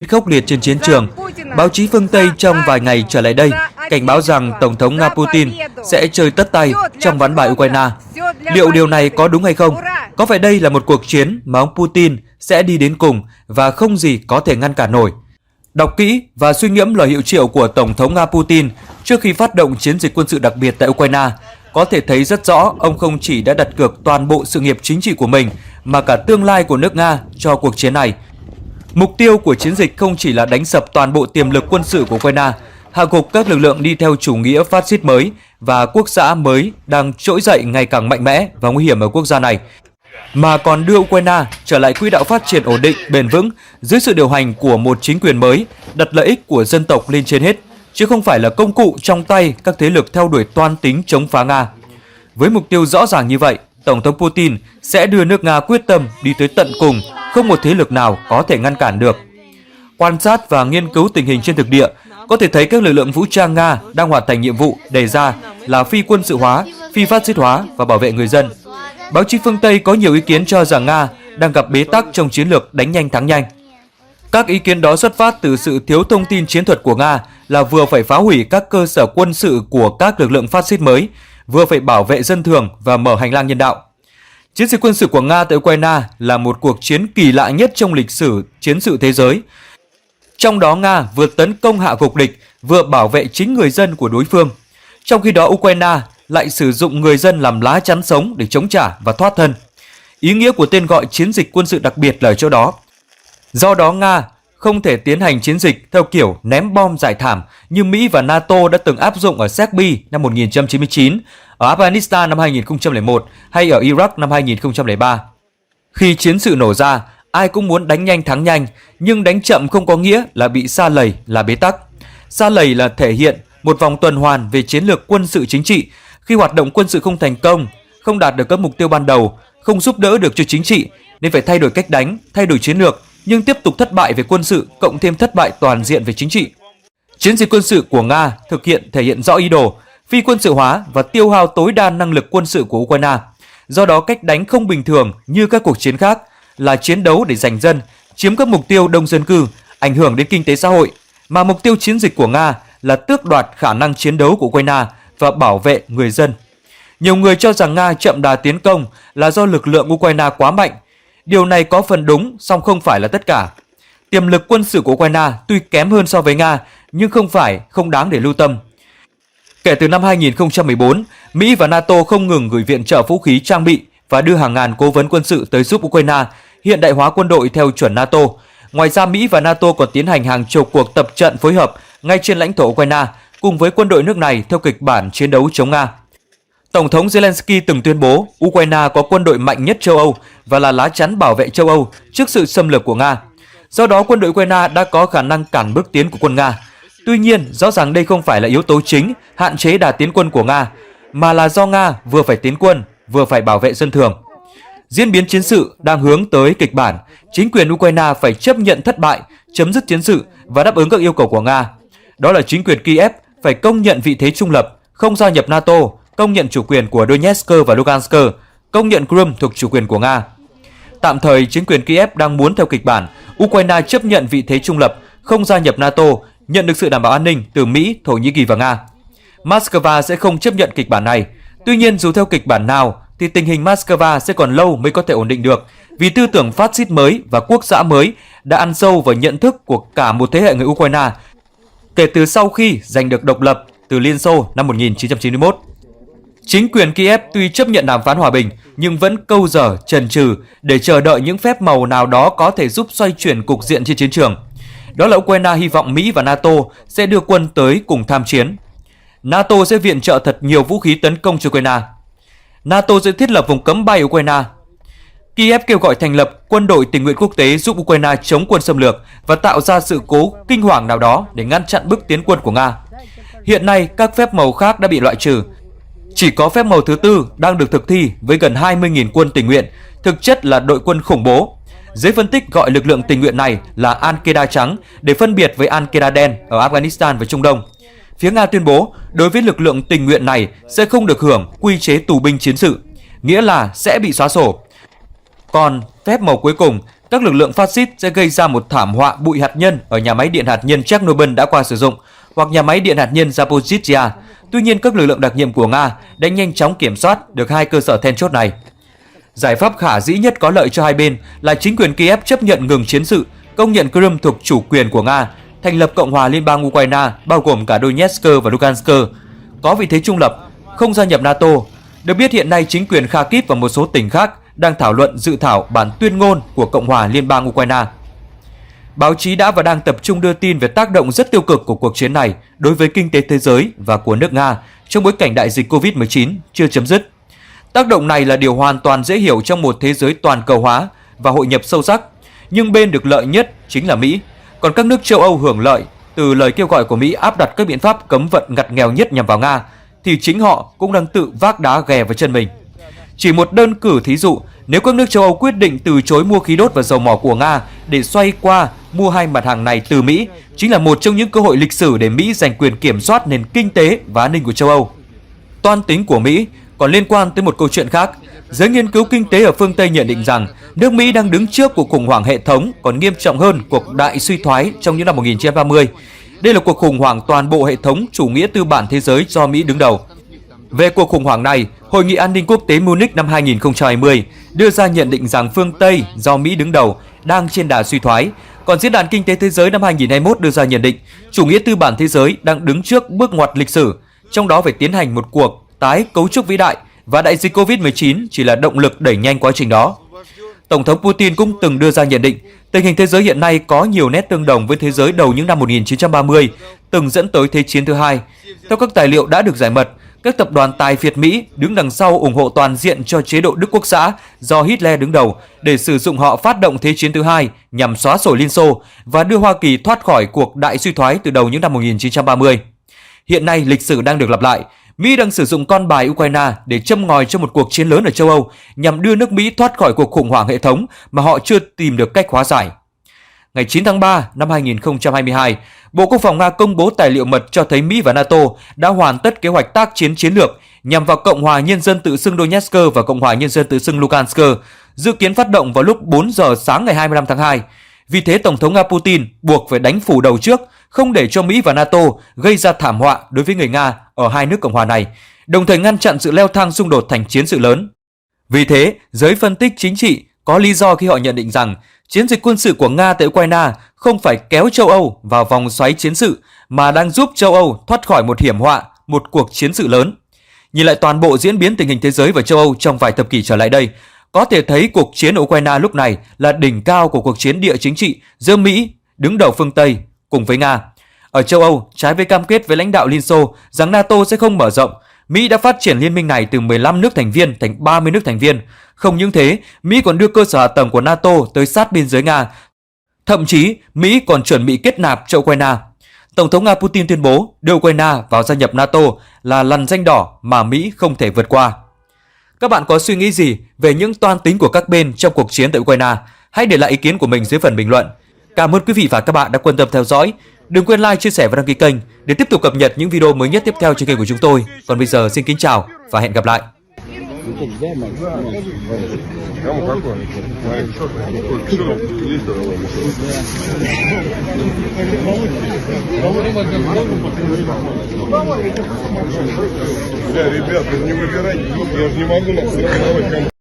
khốc liệt trên chiến trường. Báo chí phương Tây trong vài ngày trở lại đây cảnh báo rằng Tổng thống Nga Putin sẽ chơi tất tay trong ván bài Ukraine. Liệu điều này có đúng hay không? Có phải đây là một cuộc chiến mà ông Putin sẽ đi đến cùng và không gì có thể ngăn cản nổi? Đọc kỹ và suy ngẫm lời hiệu triệu của Tổng thống Nga Putin trước khi phát động chiến dịch quân sự đặc biệt tại Ukraine, có thể thấy rất rõ ông không chỉ đã đặt cược toàn bộ sự nghiệp chính trị của mình mà cả tương lai của nước Nga cho cuộc chiến này. Mục tiêu của chiến dịch không chỉ là đánh sập toàn bộ tiềm lực quân sự của Ukraine, hạ gục các lực lượng đi theo chủ nghĩa phát xít mới và quốc xã mới đang trỗi dậy ngày càng mạnh mẽ và nguy hiểm ở quốc gia này, mà còn đưa Ukraine trở lại quỹ đạo phát triển ổn định, bền vững dưới sự điều hành của một chính quyền mới, đặt lợi ích của dân tộc lên trên hết, chứ không phải là công cụ trong tay các thế lực theo đuổi toan tính chống phá Nga. Với mục tiêu rõ ràng như vậy, Tổng thống Putin sẽ đưa nước Nga quyết tâm đi tới tận cùng, không một thế lực nào có thể ngăn cản được. Quan sát và nghiên cứu tình hình trên thực địa, có thể thấy các lực lượng vũ trang Nga đang hoàn thành nhiệm vụ đề ra là phi quân sự hóa, phi phát xít hóa và bảo vệ người dân. Báo chí phương Tây có nhiều ý kiến cho rằng Nga đang gặp bế tắc trong chiến lược đánh nhanh thắng nhanh. Các ý kiến đó xuất phát từ sự thiếu thông tin chiến thuật của Nga là vừa phải phá hủy các cơ sở quân sự của các lực lượng phát xít mới, vừa phải bảo vệ dân thường và mở hành lang nhân đạo. Chiến dịch quân sự của Nga tại Ukraine là một cuộc chiến kỳ lạ nhất trong lịch sử chiến sự thế giới. Trong đó Nga vừa tấn công hạ gục địch, vừa bảo vệ chính người dân của đối phương. Trong khi đó Ukraine lại sử dụng người dân làm lá chắn sống để chống trả và thoát thân. Ý nghĩa của tên gọi chiến dịch quân sự đặc biệt là ở chỗ đó. Do đó Nga không thể tiến hành chiến dịch theo kiểu ném bom giải thảm như Mỹ và NATO đã từng áp dụng ở Serbia năm 1999, ở Afghanistan năm 2001 hay ở Iraq năm 2003. Khi chiến sự nổ ra, ai cũng muốn đánh nhanh thắng nhanh, nhưng đánh chậm không có nghĩa là bị sa lầy, là bế tắc. Sa lầy là thể hiện một vòng tuần hoàn về chiến lược quân sự chính trị. Khi hoạt động quân sự không thành công, không đạt được các mục tiêu ban đầu, không giúp đỡ được cho chính trị, nên phải thay đổi cách đánh, thay đổi chiến lược, nhưng tiếp tục thất bại về quân sự, cộng thêm thất bại toàn diện về chính trị. Chiến dịch quân sự của Nga thể hiện rõ ý đồ phi quân sự hóa và tiêu hao tối đa năng lực quân sự của Ukraine. Do đó cách đánh không bình thường như các cuộc chiến khác là chiến đấu để giành dân, chiếm các mục tiêu đông dân cư, ảnh hưởng đến kinh tế xã hội, mà mục tiêu chiến dịch của Nga là tước đoạt khả năng chiến đấu của Ukraine và bảo vệ người dân. Nhiều người cho rằng Nga chậm đà tiến công là do lực lượng Ukraine quá mạnh. Điều này có phần đúng, song không phải là tất cả. Tiềm lực quân sự của Ukraine tuy kém hơn so với Nga, nhưng không đáng để lưu tâm. Kể từ năm 2014, Mỹ và NATO không ngừng gửi viện trợ vũ khí trang bị và đưa hàng ngàn cố vấn quân sự tới giúp Ukraine hiện đại hóa quân đội theo chuẩn NATO. Ngoài ra, Mỹ và NATO còn tiến hành hàng chục cuộc tập trận phối hợp ngay trên lãnh thổ Ukraine cùng với quân đội nước này theo kịch bản chiến đấu chống Nga. Tổng thống Zelensky từng tuyên bố Ukraine có quân đội mạnh nhất châu Âu và là lá chắn bảo vệ châu Âu trước sự xâm lược của Nga. Do đó, quân đội Ukraine đã có khả năng cản bước tiến của quân Nga. Tuy nhiên, rõ ràng đây không phải là yếu tố chính hạn chế đà tiến quân của Nga, mà là do Nga vừa phải tiến quân, vừa phải bảo vệ dân thường. Diễn biến chiến sự đang hướng tới kịch bản chính quyền Ukraine phải chấp nhận thất bại, chấm dứt chiến sự và đáp ứng các yêu cầu của Nga. Đó là chính quyền Kiev phải công nhận vị thế trung lập, không gia nhập NATO, công nhận chủ quyền của Donetsk và Lugansk, công nhận Crimea thuộc chủ quyền của Nga. Tạm thời, chính quyền Kiev đang muốn theo kịch bản Ukraine chấp nhận vị thế trung lập, không gia nhập NATO, nhận được sự đảm bảo an ninh từ Mỹ, Thổ Nhĩ Kỳ và Nga. Moscow sẽ không chấp nhận kịch bản này. Tuy nhiên, dù theo kịch bản nào, thì tình hình Moscow sẽ còn lâu mới có thể ổn định được, vì tư tưởng phát xít mới và quốc xã mới đã ăn sâu vào nhận thức của cả một thế hệ người Ukraine kể từ sau khi giành được độc lập từ Liên Xô năm 1991. Chính quyền Kiev tuy chấp nhận đàm phán hòa bình nhưng vẫn câu dở chần chừ để chờ đợi những phép màu nào đó có thể giúp xoay chuyển cục diện trên chiến trường. Đó là Ukraine hy vọng Mỹ và NATO sẽ đưa quân tới cùng tham chiến. NATO sẽ viện trợ thật nhiều vũ khí tấn công cho Ukraine. NATO sẽ thiết lập vùng cấm bay Ukraine. Kiev kêu gọi thành lập quân đội tình nguyện quốc tế giúp Ukraine chống quân xâm lược và tạo ra sự cố kinh hoàng nào đó để ngăn chặn bước tiến quân của Nga. Hiện nay, các phép màu khác đã bị loại trừ. Chỉ có phép màu thứ tư đang được thực thi với gần 20.000 quân tình nguyện, thực chất là đội quân khủng bố. Giới phân tích gọi lực lượng tình nguyện này là Al-Qaeda trắng để phân biệt với Al-Qaeda đen ở Afghanistan và Trung Đông. Phía Nga tuyên bố đối với lực lượng tình nguyện này sẽ không được hưởng quy chế tù binh chiến sự, nghĩa là sẽ bị xóa sổ. Còn phép màu cuối cùng, các lực lượng phát xít sẽ gây ra một thảm họa bụi hạt nhân ở nhà máy điện hạt nhân Chernobyl đã qua sử dụng hoặc nhà máy điện hạt nhân Zaporizhzhia. Tuy nhiên, các lực lượng đặc nhiệm của Nga đã nhanh chóng kiểm soát được hai cơ sở then chốt này. Giải pháp khả dĩ nhất có lợi cho hai bên là chính quyền Kiev chấp nhận ngừng chiến sự, công nhận Crimea thuộc chủ quyền của Nga, thành lập Cộng hòa Liên bang Ukraine bao gồm cả Donetsk và Lugansk, có vị thế trung lập, không gia nhập NATO. Được biết hiện nay chính quyền Kharkiv và một số tỉnh khác đang thảo luận dự thảo bản tuyên ngôn của Cộng hòa Liên bang Ukraine. Báo chí đã và đang tập trung đưa tin về tác động rất tiêu cực của cuộc chiến này đối với kinh tế thế giới và của nước Nga trong bối cảnh đại dịch Covid-19 chưa chấm dứt. Tác động này là điều hoàn toàn dễ hiểu trong một thế giới toàn cầu hóa và hội nhập sâu sắc, nhưng bên được lợi nhất chính là Mỹ, còn các nước châu Âu hưởng lợi từ lời kêu gọi của Mỹ áp đặt các biện pháp cấm vận ngặt nghèo nhất nhằm vào Nga, thì chính họ cũng đang tự vác đá ghè vào chân mình. Chỉ một đơn cử thí dụ, nếu các nước châu Âu quyết định từ chối mua khí đốt và dầu mỏ của Nga để xoay qua mua hai mặt hàng này từ Mỹ, chính là một trong những cơ hội lịch sử để Mỹ giành quyền kiểm soát nền kinh tế và an ninh của châu Âu. Toan tính của Mỹ còn liên quan tới một câu chuyện khác. Giới nghiên cứu kinh tế ở phương Tây nhận định rằng nước Mỹ đang đứng trước cuộc khủng hoảng hệ thống còn nghiêm trọng hơn cuộc đại suy thoái trong những năm 1930. Đây là cuộc khủng hoảng toàn bộ hệ thống chủ nghĩa tư bản thế giới do Mỹ đứng đầu. Về cuộc khủng hoảng này, Hội nghị An ninh Quốc tế Munich năm 2020 đưa ra nhận định rằng phương Tây do Mỹ đứng đầu đang trên đà suy thoái, còn Diễn đàn Kinh tế Thế giới năm 2021 đưa ra nhận định chủ nghĩa tư bản thế giới đang đứng trước bước ngoặt lịch sử, trong đó phải tiến hành một cuộc tái cấu trúc vĩ đại và đại dịch Covid-19 chỉ là động lực đẩy nhanh quá trình đó. Tổng thống Putin cũng từng đưa ra nhận định tình hình thế giới hiện nay có nhiều nét tương đồng với thế giới đầu những năm 1930, từng dẫn tới Thế chiến thứ hai. Theo các tài liệu đã được giải mật, các tập đoàn tài phiệt Mỹ đứng đằng sau ủng hộ toàn diện cho chế độ Đức Quốc xã do Hitler đứng đầu để sử dụng họ phát động Thế chiến thứ hai nhằm xóa sổ Liên Xô và đưa Hoa Kỳ thoát khỏi cuộc đại suy thoái từ đầu những năm 1930. Hiện nay lịch sử đang được lặp lại. Mỹ đang sử dụng con bài Ukraine để châm ngòi cho một cuộc chiến lớn ở châu Âu nhằm đưa nước Mỹ thoát khỏi cuộc khủng hoảng hệ thống mà họ chưa tìm được cách hóa giải. Ngày 9 tháng 3 năm 2022, Bộ Quốc phòng Nga công bố tài liệu mật cho thấy Mỹ và NATO đã hoàn tất kế hoạch tác chiến chiến lược nhằm vào Cộng hòa Nhân dân tự xưng Donetsk và Cộng hòa Nhân dân tự xưng Lugansk, dự kiến phát động vào lúc 4 giờ sáng ngày 25 tháng 2. Vì thế, Tổng thống Nga Putin buộc phải đánh phủ đầu trước, không để cho Mỹ và NATO gây ra thảm họa đối với người Nga ở hai nước Cộng hòa này, đồng thời ngăn chặn sự leo thang xung đột thành chiến sự lớn. Vì thế, giới phân tích chính trị có lý do khi họ nhận định rằng chiến dịch quân sự của Nga tại Ukraine không phải kéo châu Âu vào vòng xoáy chiến sự mà đang giúp châu Âu thoát khỏi một hiểm họa, một cuộc chiến sự lớn. Nhìn lại toàn bộ diễn biến tình hình thế giới và châu Âu trong vài thập kỷ trở lại đây, có thể thấy cuộc chiến ở Ukraine lúc này là đỉnh cao của cuộc chiến địa chính trị giữa Mỹ đứng đầu phương Tây cùng với Nga. Ở châu Âu, trái với cam kết với lãnh đạo Liên Xô rằng NATO sẽ không mở rộng, Mỹ đã phát triển liên minh này từ 15 nước thành viên thành 30 nước thành viên. Không những thế, Mỹ còn đưa cơ sở hạ tầng của NATO tới sát biên giới Nga. Thậm chí, Mỹ còn chuẩn bị kết nạp cho Ukraine. Tổng thống Nga Putin tuyên bố đưa Ukraine vào gia nhập NATO là lằn ranh đỏ mà Mỹ không thể vượt qua. Các bạn có suy nghĩ gì về những toan tính của các bên trong cuộc chiến tại Ukraine? Hãy để lại ý kiến của mình dưới phần bình luận. Cảm ơn quý vị và các bạn đã quan tâm theo dõi. Đừng quên like, chia sẻ và đăng ký kênh để tiếp tục cập nhật những video mới nhất tiếp theo trên kênh của chúng tôi. Còn bây giờ xin kính chào và hẹn gặp lại. Ребята, не выбирайте, я же не могу нас